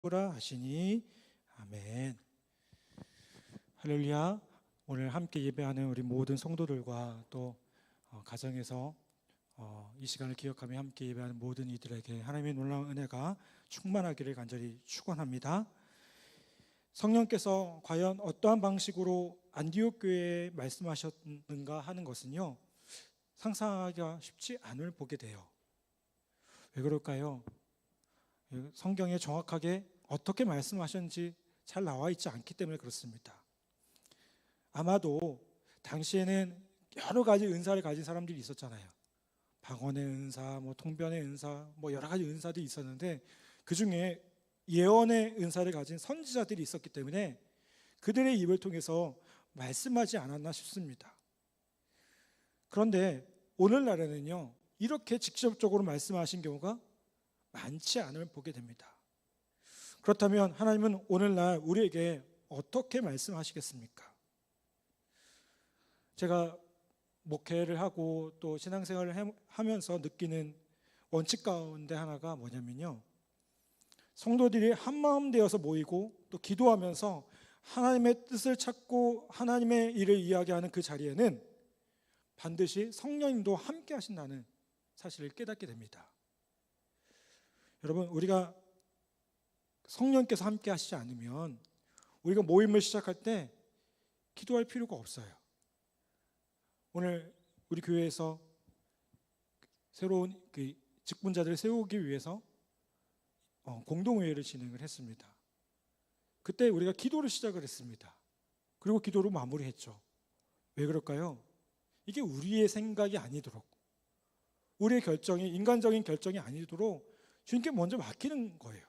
라 하시니. 아멘. 할렐루야. 오늘 함께 예배하는 우리 모든 성도들과 또 가정에서 이 시간을 기억하며 함께 예배하는 모든 이들에게 하나님의 놀라운 은혜가 충만하기를 간절히 축원합니다. 성령께서 과연 어떠한 방식으로 안디옥 교회에 말씀하셨는가 하는 것은요, 상상하기가 쉽지 않을 보게 돼요. 왜 그럴까요? 성경에 정확하게 어떻게 말씀하셨는지 잘 나와 있지 않기 때문에 그렇습니다. 아마도 당시에는 여러 가지 은사를 가진 사람들이 있었잖아요. 방언의 은사, 통변의 은사, 여러 가지 은사들이 있었는데 그 중에 예언의 은사를 가진 선지자들이 있었기 때문에 그들의 입을 통해서 말씀하지 않았나 싶습니다. 그런데 오늘날에는요, 이렇게 직접적으로 말씀하신 경우가 많지 않을 보게 됩니다. 그렇다면 하나님은 오늘날 우리에게 어떻게 말씀하시겠습니까? 제가 목회를 하고 또 신앙생활을 하면서 느끼는 원칙 가운데 하나가 뭐냐면요, 성도들이 한마음 되어서 모이고 또 기도하면서 하나님의 뜻을 찾고 하나님의 일을 이야기하는 그 자리에는 반드시 성령님도 함께 하신다는 사실을 깨닫게 됩니다. 여러분, 우리가 성령께서 함께 하시지 않으면 우리가 모임을 시작할 때 기도할 필요가 없어요. 오늘 우리 교회에서 새로운 직분자들을 세우기 위해서 공동회의를 진행을 했습니다. 그때 우리가 기도를 시작을 했습니다. 그리고 기도로 마무리했죠. 왜 그럴까요? 이게 우리의 생각이 아니도록, 우리의 결정이 인간적인 결정이 아니도록 주님께 먼저 맡기는 거예요.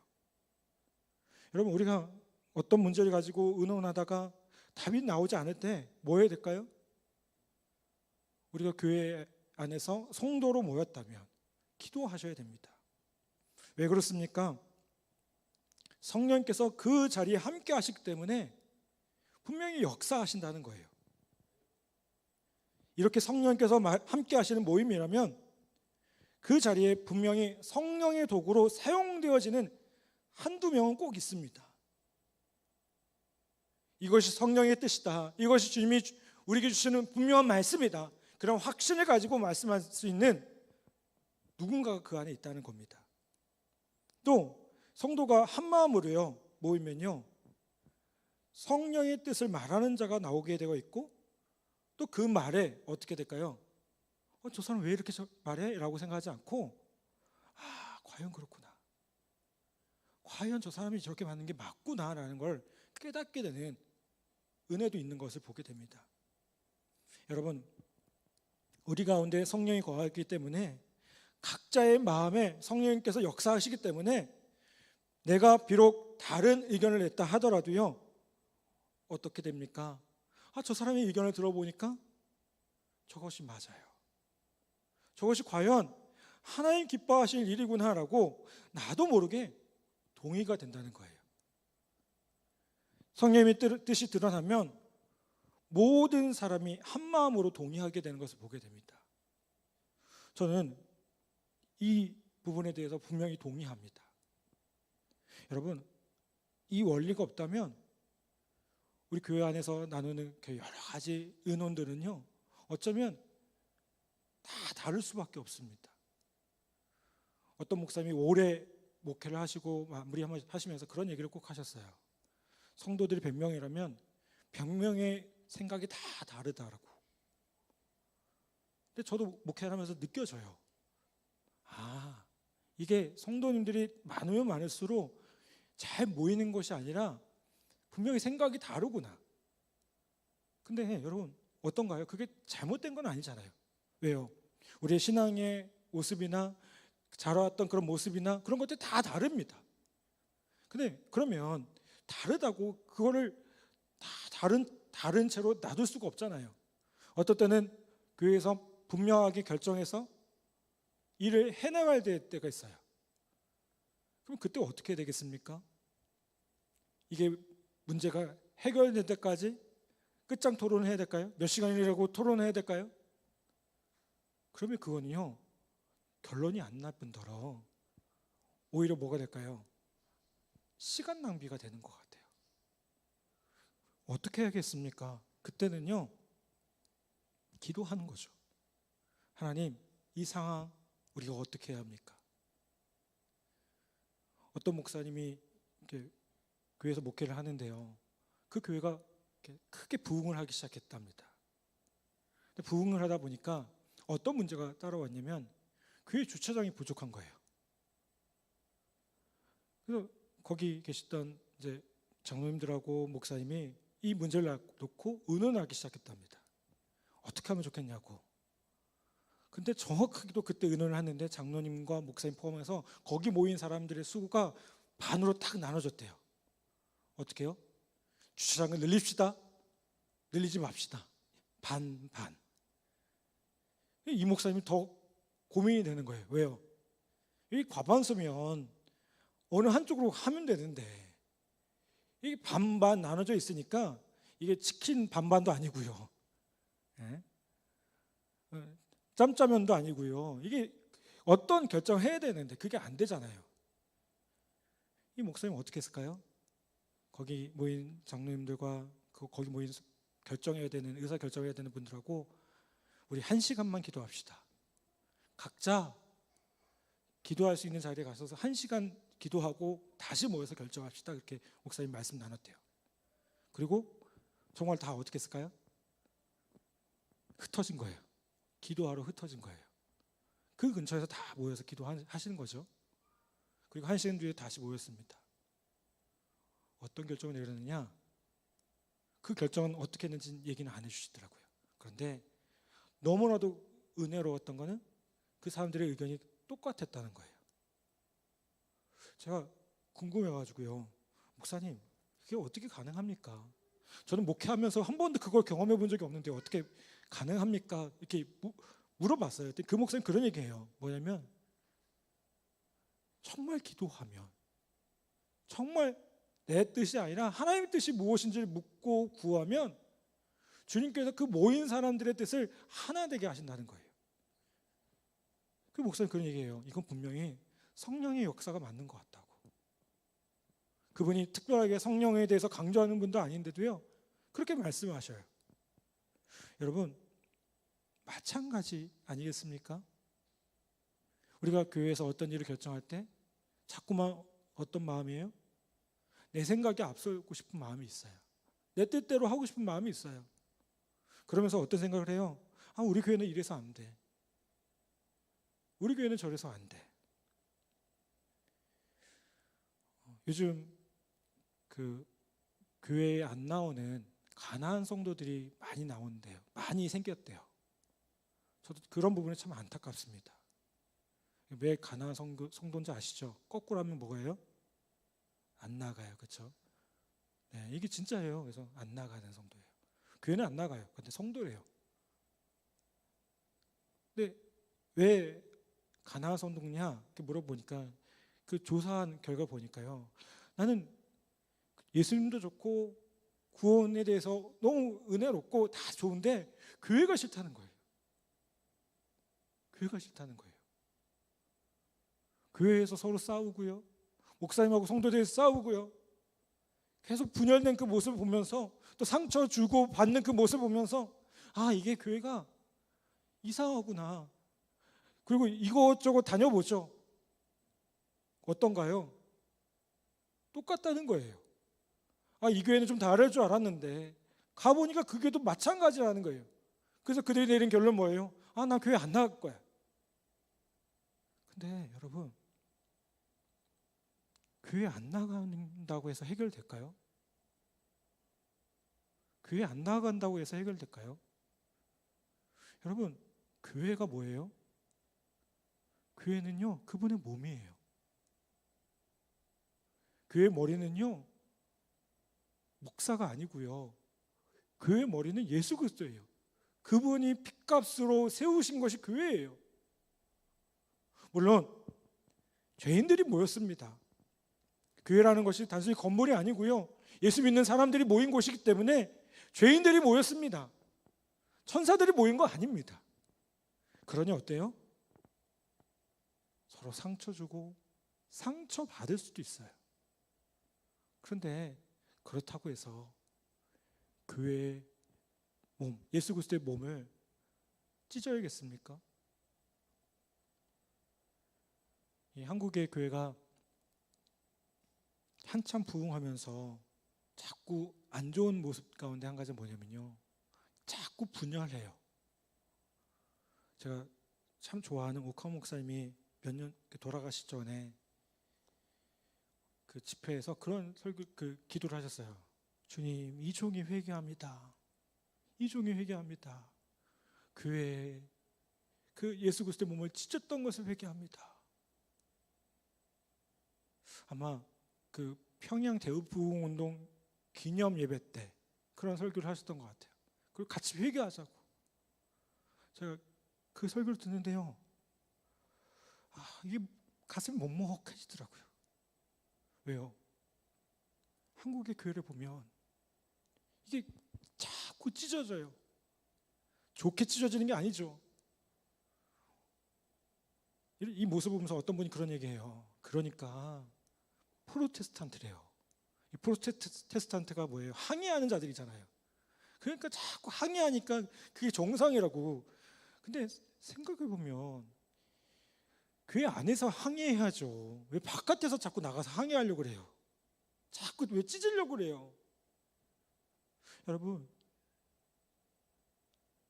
여러분, 우리가 어떤 문제를 가지고 의논하다가 답이 나오지 않을 때 뭐 해야 될까요? 우리가 교회 안에서 성도로 모였다면 기도하셔야 됩니다. 왜 그렇습니까? 성령께서 그 자리에 함께 하시기 때문에 분명히 역사하신다는 거예요. 이렇게 성령께서 함께 하시는 모임이라면 그 자리에 분명히 성령의 도구로 사용되어지는 한두 명은 꼭 있습니다. 이것이 성령의 뜻이다, 이것이 주님이 우리에게 주시는 분명한 말씀이다, 그런 확신을 가지고 말씀할 수 있는 누군가가 그 안에 있다는 겁니다. 또 성도가 한마음으로요 모이면요, 성령의 뜻을 말하는 자가 나오게 되어 있고 또 그 말에 어떻게 될까요? 저 사람 왜 이렇게 말해? 라고 생각하지 않고, 과연 그렇구나, 과연 저 사람이 저렇게 맞는 게 맞구나 라는 걸 깨닫게 되는 은혜도 있는 것을 보게 됩니다. 여러분, 우리 가운데 성령이 거하기 때문에 각자의 마음에 성령님께서 역사하시기 때문에 내가 비록 다른 의견을 냈다 하더라도요, 어떻게 됩니까? 저 사람의 의견을 들어보니까 저것이 맞아요, 저것이 과연 하나님 기뻐하실 일이구나 라고 나도 모르게 동의가 된다는 거예요. 성령의 뜻이 드러나면 모든 사람이 한 마음으로 동의하게 되는 것을 보게 됩니다. 저는 이 부분에 대해서 분명히 동의합니다. 여러분, 이 원리가 없다면 우리 교회 안에서 나누는 여러 가지 의논들은요, 어쩌면 다 다를 수밖에 없습니다. 어떤 목사님이 오래 목회를 하시고 마무리하시면서 그런 얘기를 꼭 하셨어요. 성도들이 100명이라면 100명의 생각이 다 다르다라고. 근데 저도 목회를 하면서 느껴져요. 이게 성도님들이 많으면 많을수록 잘 모이는 것이 아니라 분명히 생각이 다르구나. 근데 여러분, 어떤가요? 그게 잘못된 건 아니잖아요. 왜요? 우리의 신앙의 모습이나 자라왔던 그런 모습이나 그런 것들이 다 다릅니다. 근데 그러면 다르다고 그거를 다 다른 채로 놔둘 수가 없잖아요. 어떨 때는 교회에서 분명하게 결정해서 일을 해나가야 될 때가 있어요. 그럼 그때 어떻게 되겠습니까? 이게 문제가 해결될 때까지 끝장 토론을 해야 될까요? 몇 시간이라고 토론해야 될까요? 그러면 그거는요, 결론이 안 날 뿐더러 오히려 뭐가 될까요? 시간 낭비가 되는 것 같아요. 어떻게 해야겠습니까? 그때는요, 기도하는 거죠. 하나님, 이 상황 우리가 어떻게 해야 합니까? 어떤 목사님이 이렇게 교회에서 목회를 하는데요, 그 교회가 이렇게 크게 부흥을 하기 시작했답니다. 부흥을 하다 보니까 어떤 문제가 따라왔냐면 교회 주차장이 부족한 거예요. 그래서 거기 계시던 이제 장로님들하고 목사님이 이 문제를 놓고 의논하기 시작했답니다. 어떻게 하면 좋겠냐고. 근데 정확하게도 그때 의논을 하는데 장로님과 목사님 포함해서 거기 모인 사람들의 수가 반으로 탁 나눠졌대요. 어떻게 해요? 주차장을 늘립시다. 늘리지 맙시다. 반. 이 목사님이 더 고민이 되는 거예요. 왜요? 이 과반수면 어느 한쪽으로 하면 되는데 이게 반반 나눠져 있으니까 이게 치킨 반반도 아니고요. 예? 짬짜면도 아니고요. 이게 어떤 결정을 해야 되는데 그게 안 되잖아요. 이 목사님 어떻게 했을까요? 거기 모인 장로님들과 거기 모인 결정해야 되는 의사 결정해야 되는 분들하고 우리 1시간만 기도합시다. 각자 기도할 수 있는 자리에 가셔서 1시간 기도하고 다시 모여서 결정합시다. 그렇게 목사님 말씀 나눴대요. 그리고 정말 다 어떻게 했을까요? 흩어진 거예요. 기도하러 흩어진 거예요. 그 근처에서 다 모여서 기도하시는 거죠. 그리고 1시간 뒤에 다시 모였습니다. 어떤 결정을 내렸느냐? 그 결정은 어떻게 했는지 얘기는 안 해주시더라고요. 그런데 너무나도 은혜로웠던 거는 그 사람들의 의견이 똑같았다는 거예요. 제가 궁금해가지고요, 목사님 그게 어떻게 가능합니까? 저는 목회하면서 한 번도 그걸 경험해 본 적이 없는데 어떻게 가능합니까? 이렇게 물어봤어요. 그 목사님 그런 얘기해요. 뭐냐면 정말 기도하면, 정말 내 뜻이 아니라 하나님의 뜻이 무엇인지를 묻고 구하면 주님께서 그 모인 사람들의 뜻을 하나 되게 하신다는 거예요. 그 목사님 그런 얘기해요. 이건 분명히 성령의 역사가 맞는 것 같다고. 그분이 특별하게 성령에 대해서 강조하는 분도 아닌데도요, 그렇게 말씀하셔요. 여러분, 마찬가지 아니겠습니까? 우리가 교회에서 어떤 일을 결정할 때 자꾸만 어떤 마음이에요? 내 생각에 앞서고 싶은 마음이 있어요. 내 뜻대로 하고 싶은 마음이 있어요. 그러면서 어떤 생각을 해요? 우리 교회는 이래서 안 돼. 우리 교회는 저래서 안 돼. 요즘 그 교회에 안 나오는 가난한 성도들이 많이 나오는데요. 많이 생겼대요. 저도 그런 부분이 참 안타깝습니다. 왜 가난한 성도인지 아시죠? 거꾸로 하면 뭐예요? 안 나가요. 그렇죠? 네, 이게 진짜예요. 그래서 안 나가는 성도예요. 교회는 안 나가요. 근데 성도예요. 근데 왜 가난한 성도냐? 이렇게 물어보니까 그 조사한 결과 보니까요. 나는 예수님도 좋고 구원에 대해서 너무 은혜롭고 다 좋은데 교회가 싫다는 거예요. 교회가 싫다는 거예요. 교회에서 서로 싸우고요. 목사님하고 성도들이 싸우고요. 계속 분열된 그 모습을 보면서 또 상처 주고 받는 그 모습을 보면서 이게 교회가 이상하구나. 그리고 이것저것 다녀보죠. 어떤가요? 똑같다는 거예요. 이 교회는 좀 다를 줄 알았는데 가보니까 그 교회도 마찬가지라는 거예요. 그래서 그들이 내린 결론은 뭐예요? 나 교회 안 나갈 거야. 근데 여러분, 교회 안 나간다고 해서 해결될까요? 교회 안 나간다고 해서 해결될까요? 여러분, 교회가 뭐예요? 교회는요, 그분의 몸이에요. 교회 머리는요, 목사가 아니고요. 교회 머리는 예수 그리스도예요. 그분이 핏값으로 세우신 것이 교회예요. 물론 죄인들이 모였습니다. 교회라는 것이 단순히 건물이 아니고요. 예수 믿는 사람들이 모인 곳이기 때문에 죄인들이 모였습니다. 천사들이 모인 거 아닙니다. 그러니 어때요? 서로 상처 주고 상처 받을 수도 있어요. 그런데 그렇다고 해서 교회의 몸, 예수 그리스도의 몸을 찢어야겠습니까? 이 한국의 교회가 한참 부흥하면서 자꾸 안 좋은 모습 가운데 한 가지는 뭐냐면요, 자꾸 분열해요. 제가 참 좋아하는 오카모 목사님이 몇 년 돌아가시기 전에 그 집회에서 그런 설교, 기도를 하셨어요. 주님, 이 종이 회개합니다. 이 종이 회개합니다. 교회에 그 예수 그리스도의 몸을 찢었던 것을 회개합니다. 아마 그 평양 대부흥운동 기념 예배 때 그런 설교를 하셨던 것 같아요. 그리고 같이 회개하자고. 제가 그 설교를 듣는데요, 이게 가슴이 먹먹해지더라고요. 왜요? 한국의 교회를 보면 이게 자꾸 찢어져요. 좋게 찢어지는 게 아니죠. 이 모습을 보면서 어떤 분이 그런 얘기해요. 그러니까 프로테스탄트래요. 이 프로테스탄트가 뭐예요? 항의하는 자들이잖아요. 그러니까 자꾸 항의하니까 그게 정상이라고. 근데 생각해 보면 교회 안에서 항의해야죠. 왜 바깥에서 자꾸 나가서 항의하려고 그래요? 자꾸 왜 찢으려고 그래요? 여러분,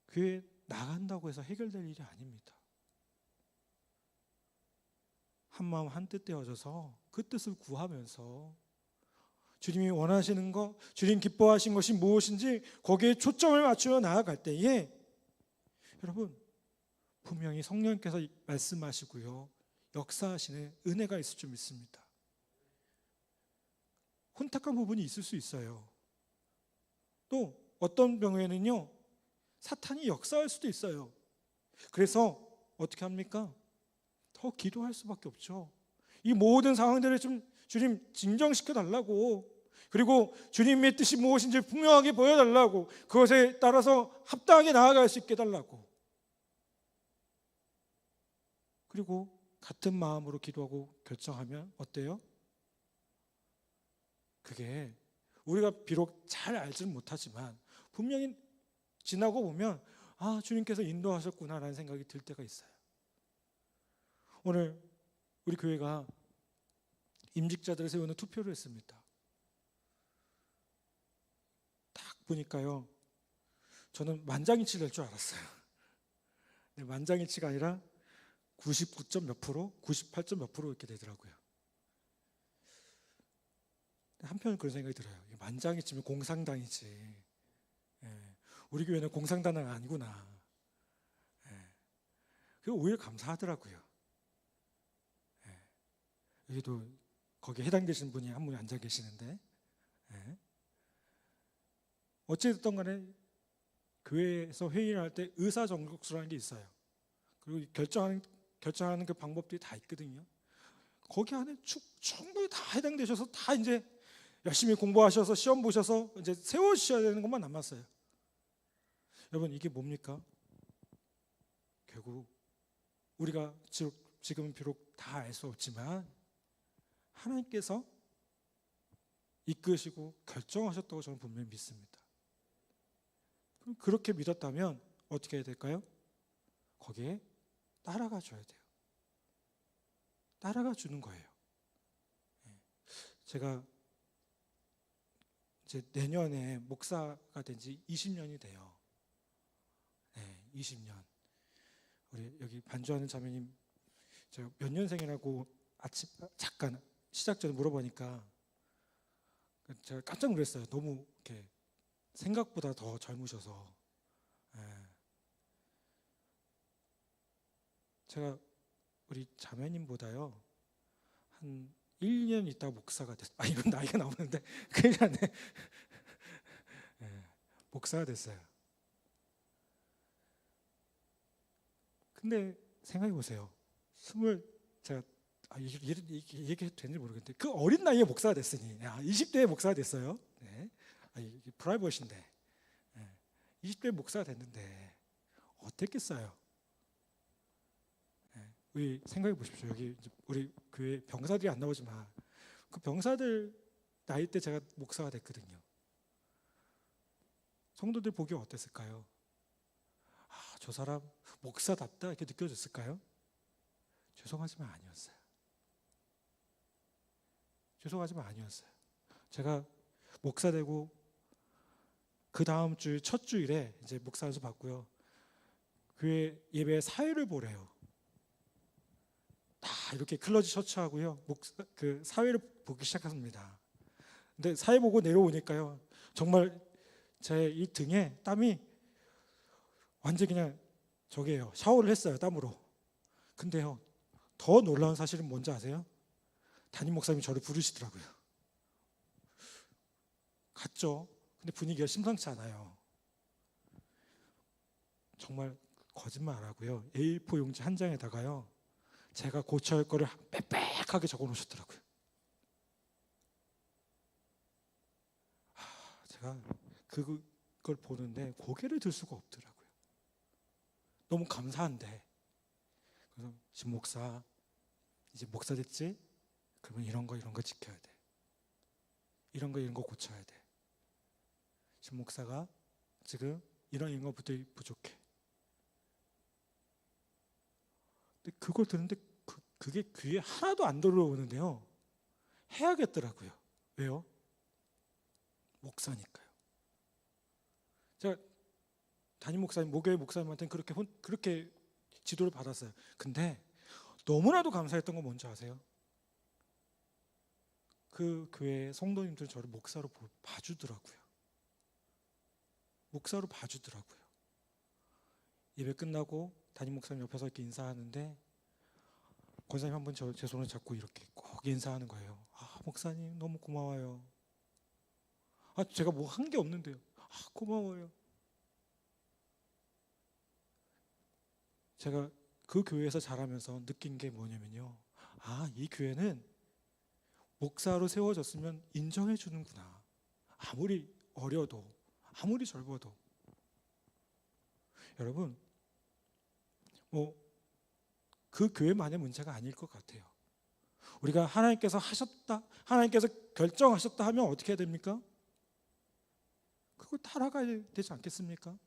교회 나간다고 해서 해결될 일이 아닙니다. 한마음 한뜻 되어져서 그 뜻을 구하면서 주님이 원하시는 것, 주님 기뻐하신 것이 무엇인지 거기에 초점을 맞추어 나아갈 때에 여러분, 분명히 성령께서 말씀하시고요, 역사하시는 은혜가 있을 줄 믿습니다. 혼탁한 부분이 있을 수 있어요. 또 어떤 경우에는요, 사탄이 역사할 수도 있어요. 그래서 어떻게 합니까? 더 기도할 수밖에 없죠. 이 모든 상황들을 좀 주님 진정시켜 달라고, 그리고 주님의 뜻이 무엇인지 분명하게 보여달라고, 그것에 따라서 합당하게 나아갈 수 있게 해달라고. 그리고 같은 마음으로 기도하고 결정하면 어때요? 그게 우리가 비록 잘 알지는 못하지만 분명히 지나고 보면 주님께서 인도하셨구나라는 생각이 들 때가 있어요. 오늘 우리 교회가 임직자들을 세우는 투표를 했습니다. 딱 보니까요, 저는 만장일치 될 줄 알았어요. 네, 만장일치가 아니라 99점 몇 프로, 98점 몇 프로 이렇게 되더라고요. 한편은 그런 생각이 들어요. 만장일치면 공상당이지. 우리 교회는 공상당은 아니구나. 그게 오히려 감사하더라고요. 여기도 거기에 해당되시는 분이 한 분이 앉아 계시는데, 어찌됐든 간에 교회에서 회의를 할 때 의사정독수라는 게 있어요. 그리고 결정하는 그 방법들이 다 있거든요. 거기 안에 충분히 다 해당되셔서 다 이제 열심히 공부하셔서 시험 보셔서 이제 세우셔야 되는 것만 남았어요. 여러분, 이게 뭡니까? 결국 우리가 지금 비록 다 알 수 없지만 하나님께서 이끄시고 결정하셨다고 저는 분명히 믿습니다. 그럼 그렇게 믿었다면 어떻게 해야 될까요? 거기에 따라가 줘야 돼요. 따라가 주는 거예요. 제가 이제 내년에 목사가 된 지 20년이 돼요. 20년. 우리 여기 반주하는 자매님, 제가 몇 년생이라고 잠깐 시작 전에 물어보니까 제가 깜짝 놀랐어요. 너무 이렇게 생각보다 더 젊으셔서. 제가 우리 자매님보다요 한 1년 있다가 목사가 됐어요. 이건 나이가 나오는데 큰일 나네. 목사가 됐어요. 근데 생각해 보세요. 제가 얘기해도 되는지 모르겠는데 그 어린 나이에 목사가 됐으니 20대에 목사가 됐어요. 이게 프라이버시인데 20대에 목사가 됐는데 어땠겠어요? 우리 생각해 보십시오. 여기 우리 교회 병사들이 안 나오지만 그 병사들 나이 때 제가 목사가 됐거든요. 성도들 보기 어땠을까요? 아, 저 사람 목사답다 이렇게 느껴졌을까요? 죄송하지만 아니었어요. 죄송하지만 아니었어요. 제가 목사 되고 그 다음 주 첫 주일에 이제 목사 연수 받고요. 교회 예배 사회를 보래요. 다 이렇게 클러지 셔츠하고요. 그 사회를 보기 시작합니다. 근데 사회 보고 내려오니까요. 정말 제 이 등에 땀이 완전 그냥 저게요. 샤워를 했어요. 땀으로. 근데요. 더 놀라운 사실은 뭔지 아세요? 담임 목사님이 저를 부르시더라고요. 갔죠. 근데 분위기가 심상치 않아요. 정말 거짓말 안 하고요. A4 용지 한 장에다가요. 제가 고쳐야 할 거를 빽빽하게 적어 놓으셨더라고요. 제가 그걸 보는데 고개를 들 수가 없더라고요. 너무 감사한데. 그래서 신 목사 이제 목사 됐지? 그러면 이런 거 지켜야 돼. 이런 거 고쳐야 돼. 신 목사가 지금 이런 거부터 부족해. 근데 그걸 듣는데 그게 귀에 하나도 안 들어오는데요. 해야겠더라고요. 왜요? 목사니까요. 제가 담임 목사님, 모교회 목사님한테는 그렇게 지도를 받았어요. 근데 너무나도 감사했던 건 뭔지 아세요? 그 교회 성도님들 저를 목사로 봐주더라고요. 목사로 봐주더라고요. 예배 끝나고 담임 목사님 옆에서 이렇게 인사하는데 권사님 한 번 제 손을 잡고 이렇게 꼭 인사하는 거예요. 아, 목사님 너무 고마워요. 아, 제가 뭐 한 게 없는데요. 아, 고마워요. 제가 그 교회에서 자라면서 느낀 게 뭐냐면요. 아, 이 교회는 목사로 세워졌으면 인정해 주는구나. 아무리 어려도, 아무리 젊어도. 여러분, 그 교회만의 문제가 아닐 것 같아요. 우리가 하나님께서 하셨다, 하나님께서 결정하셨다 하면 어떻게 해야 됩니까? 그걸 따라가야 되지 않겠습니까?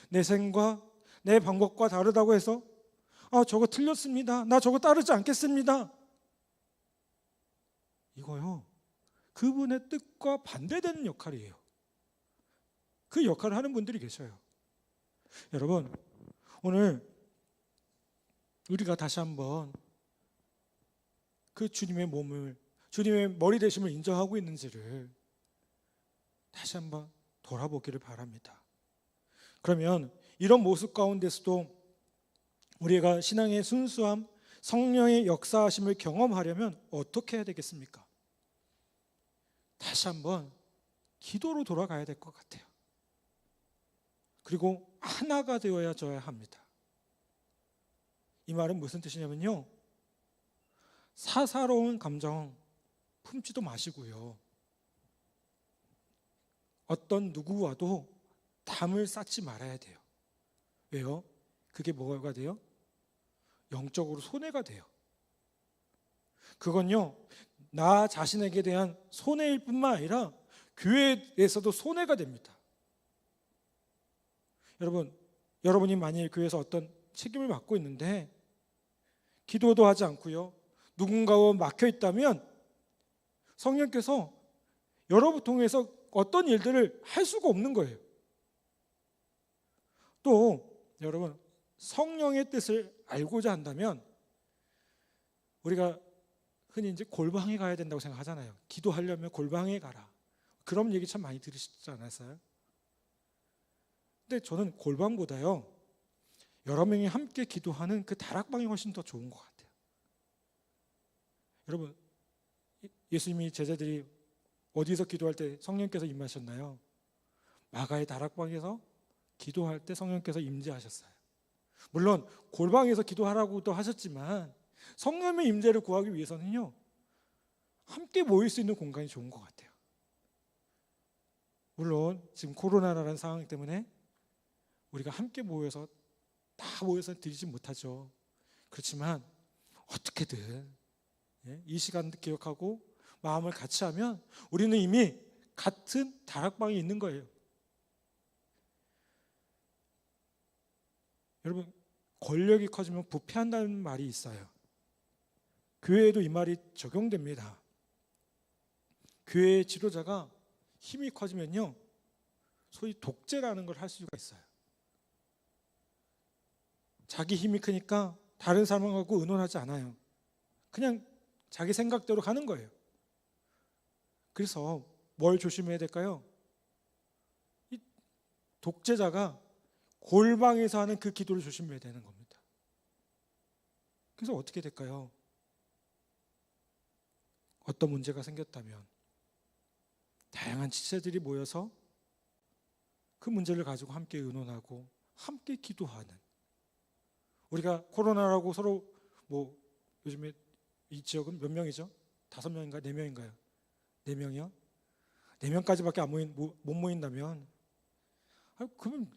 내 생과 내 방법과 다르다고 해서 아, 저거 틀렸습니다. 나 저거 따르지 않겠습니다. 이거요. 그분의 뜻과 반대되는 역할이에요. 그 역할을 하는 분들이 계셔요. 여러분, 오늘 우리가 다시 한번 그 주님의 몸을, 주님의 머리 되심을 인정하고 있는지를 다시 한번 돌아보기를 바랍니다. 그러면 이런 모습 가운데서도 우리가 신앙의 순수함, 성령의 역사하심을 경험하려면 어떻게 해야 되겠습니까? 다시 한번 기도로 돌아가야 될 것 같아요. 그리고 하나가 되어야져야 합니다. 이 말은 무슨 뜻이냐면요. 사사로운 감정 품지도 마시고요. 어떤 누구와도 담을 쌓지 말아야 돼요. 왜요? 그게 뭐가 돼요? 영적으로 손해가 돼요. 그건요, 나 자신에게 대한 손해일 뿐만 아니라 교회에서도 손해가 됩니다. 여러분이 만일 교회에서 어떤 책임을 맡고 있는데 기도도 하지 않고요, 누군가와 막혀 있다면 성령께서 여러분 통해서 어떤 일들을 할 수가 없는 거예요. 또 여러분, 성령의 뜻을 알고자 한다면 우리가 흔히 이제 골방에 가야 된다고 생각하잖아요. 기도하려면 골방에 가라. 그런 얘기 참 많이 들으시지 않았어요? 근데 저는 골방보다요, 여러 명이 함께 기도하는 그 다락방이 훨씬 더 좋은 것 같아요. 여러분, 예수님이 제자들이 어디서 기도할 때 성령께서 임하셨나요? 마가의 다락방에서 기도할 때 성령께서 임재하셨어요. 물론 골방에서 기도하라고도 하셨지만 성령의 임재를 구하기 위해서는요, 함께 모일 수 있는 공간이 좋은 것 같아요. 물론 지금 코로나라는 상황 때문에 우리가 함께 모여서 다 모여서 드리지 못하죠. 그렇지만 어떻게든 이 시간도 기억하고 마음을 같이 하면 우리는 이미 같은 다락방에 있는 거예요. 여러분, 권력이 커지면 부패한다는 말이 있어요. 교회에도 이 말이 적용됩니다. 교회의 지도자가 힘이 커지면요, 소위 독재라는 걸 할 수가 있어요. 자기 힘이 크니까 다른 사람하고 의논하지 않아요. 그냥 자기 생각대로 가는 거예요. 그래서 뭘 조심해야 될까요? 이 독재자가 골방에서 하는 그 기도를 조심해야 되는 겁니다. 그래서 어떻게 될까요? 어떤 문제가 생겼다면 다양한 지체들이 모여서 그 문제를 가지고 함께 의논하고 함께 기도하는, 우리가 코로나라고 서로 요즘에 이 지역은 몇 명이죠? 5명인가 4명인가요? 4명이요? 4명까지밖에 못 모인다면 그러면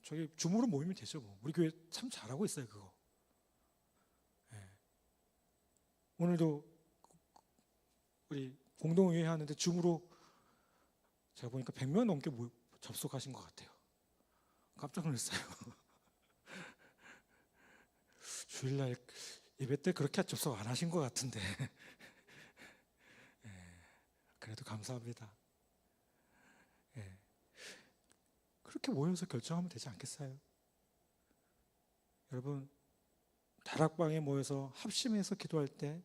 저기 줌으로 모이면 되죠. 우리 교회 참 잘하고 있어요, 그거. 네. 오늘도 우리 공동회의 하는데 줌으로 제가 보니까 100명 넘게 접속하신 것 같아요. 깜짝 놀랐어요. 주일날 예배 때 그렇게 접속 안 하신 것 같은데. 네. 그래도 감사합니다. 네. 그렇게 모여서 결정하면 되지 않겠어요? 여러분, 다락방에 모여서 합심해서 기도할 때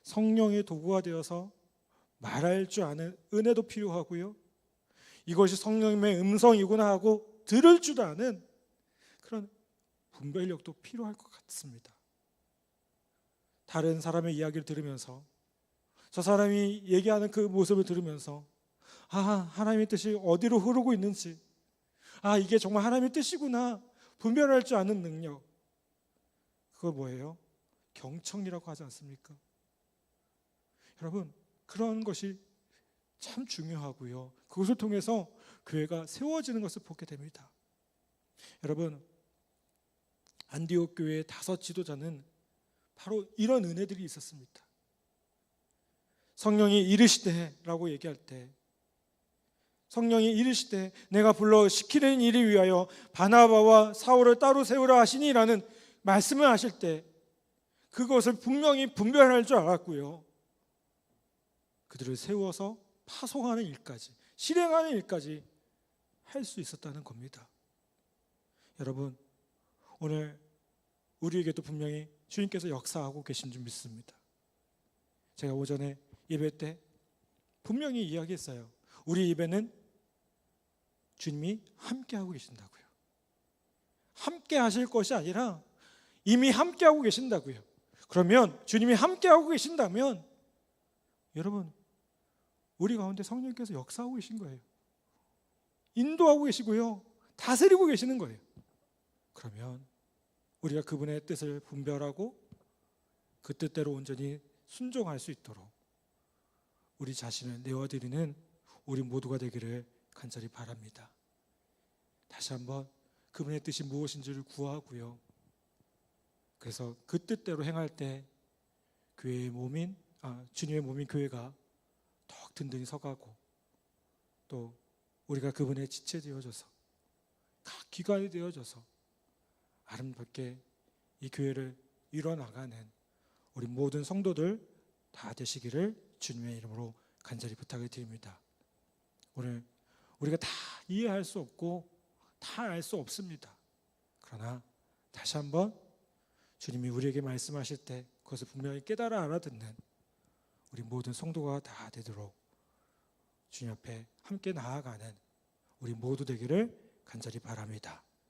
성령의 도구가 되어서 말할 줄 아는 은혜도 필요하고요, 이것이 성령님의 음성이구나 하고 들을 줄 아는 그런 분별력도 필요할 것 같습니다. 다른 사람의 이야기를 들으면서, 저 사람이 얘기하는 그 모습을 들으면서 하나님의 뜻이 어디로 흐르고 있는지, 이게 정말 하나님의 뜻이구나 분별할 줄 아는 능력, 그거 뭐예요? 경청이라고 하지 않습니까? 여러분, 그런 것이 참 중요하고요, 그것을 통해서 교회가 세워지는 것을 보게 됩니다. 여러분, 안디옥 교회의 5 지도자는 바로 이런 은혜들이 있었습니다. 성령이 이르시되라고 얘기할 때, 성령이 이르시되 내가 불러 시키는 일을 위하여 바나바와 사울을 따로 세우라 하시니라는 말씀을 하실 때 그것을 분명히 분별할 줄 알았고요, 그들을 세워서 파송하는 일까지, 실행하는 일까지 할 수 있었다는 겁니다. 여러분, 오늘 우리에게도 분명히 주님께서 역사하고 계신 줄 믿습니다. 제가 오전에 예배 때 분명히 이야기했어요. 우리 예배는 주님이 함께하고 계신다고요. 함께 하실 것이 아니라 이미 함께하고 계신다고요. 그러면 주님이 함께하고 계신다면 여러분, 우리 가운데 성령께서 역사하고 계신 거예요. 인도하고 계시고요, 다스리고 계시는 거예요. 그러면 우리가 그분의 뜻을 분별하고 그 뜻대로 온전히 순종할 수 있도록 우리 자신을 내어드리는 우리 모두가 되기를 간절히 바랍니다. 다시 한번 그분의 뜻이 무엇인지를 구하고요, 그래서 그 뜻대로 행할 때 교회의 몸인 주님의 몸인 교회가 더욱 든든히 서가고, 또 우리가 그분의 지체 되어져서 각 기관이 되어져서 아름답게 이 교회를 이뤄나가는 우리 모든 성도들 다 되시기를 주님의 이름으로 간절히 부탁을 드립니다. 오늘 우리가 다 이해할 수 없고 다 알 수 없습니다. 그러나 다시 한번 주님이 우리에게 말씀하실 때 그것을 분명히 깨달아 알아듣는 우리 모든 성도가 다 되도록 주님 앞에 함께 나아가는 우리 모두 되기를 간절히 바랍니다.